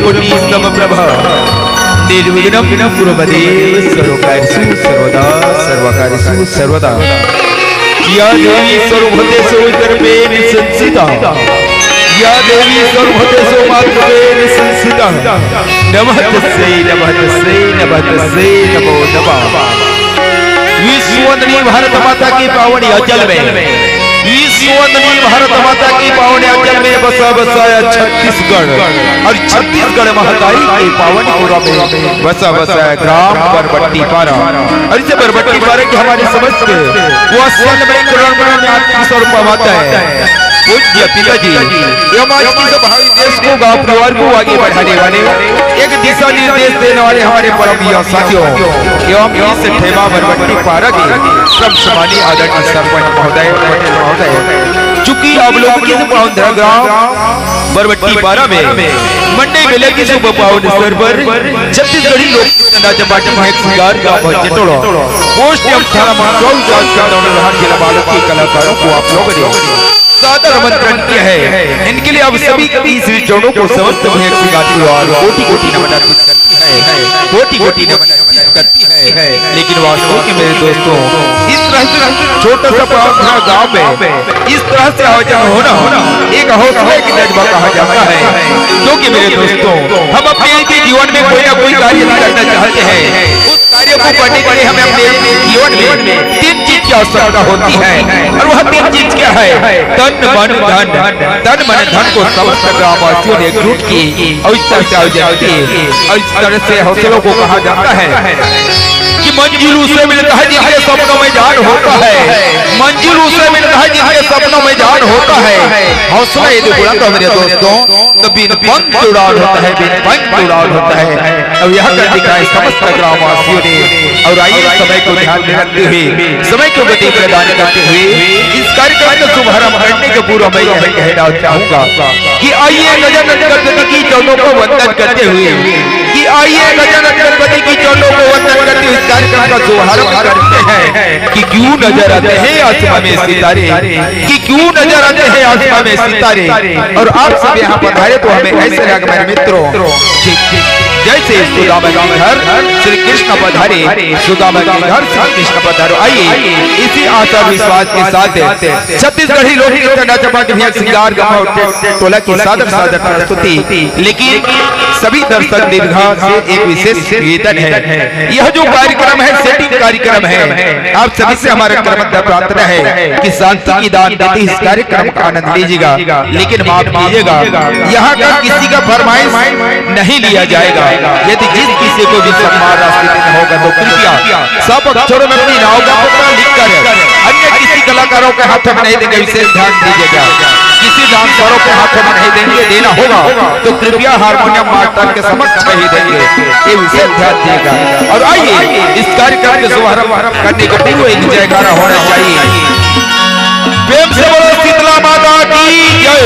कोटि समप्रभा निर्विघ्नं कुरुदेव सर्वकार्येषु सर्वदा सर्वकार्येषु सर्वदा या देवी सर्वभूतेषु गर्भेण संस्थिता या देवी सर्वभूतेषु मातृत्वेन संस्थिता नमः तस्यै नमः तस्यै नमः तस्यै नमो नमः। विश्ववंदनीय भारत माता की पावनी अचल में विश्ववंदनीय भारत माता की पावनी अचल में बसा बसाया छत्तीसगढ़ और छत्तीसगढ़ महताई की पावन पुरा में बसा बसाया ग्राम बरबट्टी पारा और इसे बरबट्टी पारा की हमारी समस्त वो असल में करोड़ स्वरूप माता है। पूज्य पिताजी एवं आज की सब भावी देश को गांव परिवार को आगे बढ़ाने वाले एक दिशा निर्देश देने वाले हमारे परम साथियों एवं इस ठेमा बरबट्टी पारा के सब सम्मानीय आदरणीय सरपंच महोदय चूंकि आप लोग की ग्राम बरबट्टी पारा में मंडे मेले की शुभ पावन स्तर पर छत्तीसगढ़ी लोक पोस्ट जिला बालक के कलाकारों को आप लोगों ने सादर आमंत्रण किया है। इनके लिए अब सभी 30 चरणों को समस्त कोटि कोटि नमन अर्पित करती है कोटि कोटि नमन अर्पित करती है। लेकिन वास्तव में मेरे दोस्तों इस तरह से छोटा सा गांव में इस तरह से आयोजन होना एक हौसले की जज्बा कहा जाता है। क्योंकि मेरे दोस्तों हम अपने जीवन में कोई ना कोई कार्य करना चाहते हैं। उस कार्य को करने के लिए हमें अपने जीवन में 3 चीज की आवश्यकता होती है और वह 3 चीज क्या है? तन मन धन को समस्त ग्रामवासियों ने एकजुट की और इस तरह से आयोजन किए और इस तरह से हौसलों को कहा जाता है कि मंजिल उसे मिलता है जिसके सपनों में जान होता है। मंजिल उसे मिलता है जिसके सपनों में जान होता है। हौसला यदि बुलंद हो मेरे दोस्तों तो बिन पंख उड़ान होता है बिन पंख उड़ान होता है। अब यह कर दिखाए समस्त ग्रामवासियों ने और आइए समय को ध्यान में रखते हुए समय को गति प्रदान करते हुए इस कार्यक्रम का शुभारंभ करने के पूर्व मैं यह कहना चाहूंगा कि आइए गजानन गणपति की चरणों को वंदन करते हुए कि आइए गजानन गणपति की चरणों को वंदन करते हुए इस कार्यक्रम का शुभारंभ करते हैं कि क्यों नजर आते हैं आसमान में सितारे कि क्यों नजर आते हैं आसमान में सितारे। और आप सब यहाँ पधारे तो हमें ऐसे लगा मेरे मित्रों जैसे सुदामा के घर श्री कृष्ण पधारे सुदामा के घर श्री कृष्ण पधारो। आइए इसी आशा विश्वास के साथ छत्तीसगढ़ी लोक नृत्य नाचपा के श्रृंगार टोला की सादर सादर प्रस्तुति। लेकिन सभी दर्शक दीर्घा से एक विशेष निवेदन है। यह जो कार्यक्रम है सेटिंग कार्यक्रम है आप सभी से हमारा क्रमबद्ध प्रार्थना है कि शांति की दान देते इस कार्यक्रम का आनंद लीजिएगा। लेकिन माफ कीजिएगा यहाँ का किसी का फरमाइश नहीं लिया जाएगा। यदि जिस किसी को भी सम्मान राशि देना होगा तो कृपया सब अक्षरों में अपनी नाव का पता लिखकर अन्य किसी कलाकारों के हाथों में नहीं देंगे। विशेष ध्यान दीजिएगा किसी डांसरों के हाथों में नहीं देंगे। देना होगा तो कृपया हारमोनियम मास्टर के समक्ष में ही देंगे। ये विशेष ध्यान दिएगा। और आइए इस कार्यक्रम के शुभारंभ करने के पूर्व एक जयकारा होना चाहिए। प्रेम से बोलो शीतला माता की जय।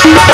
We'll be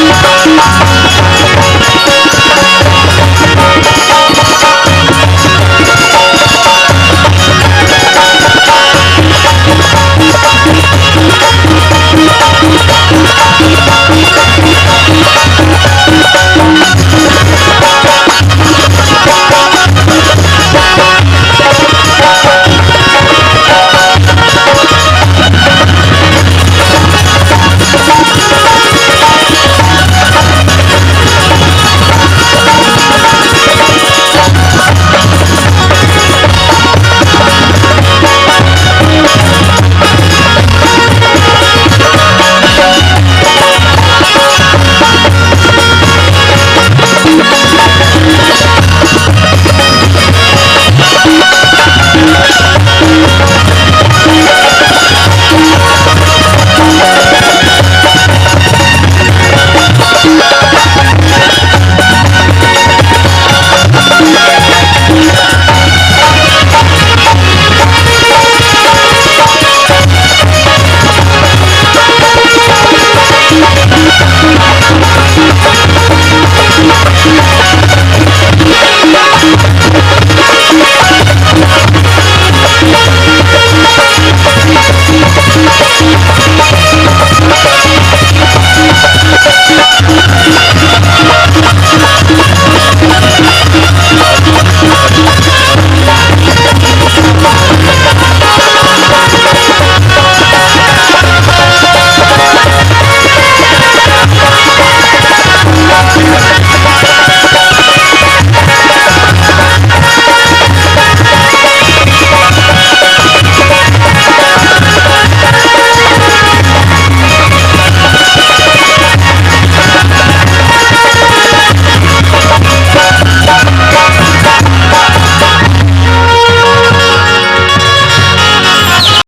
right back.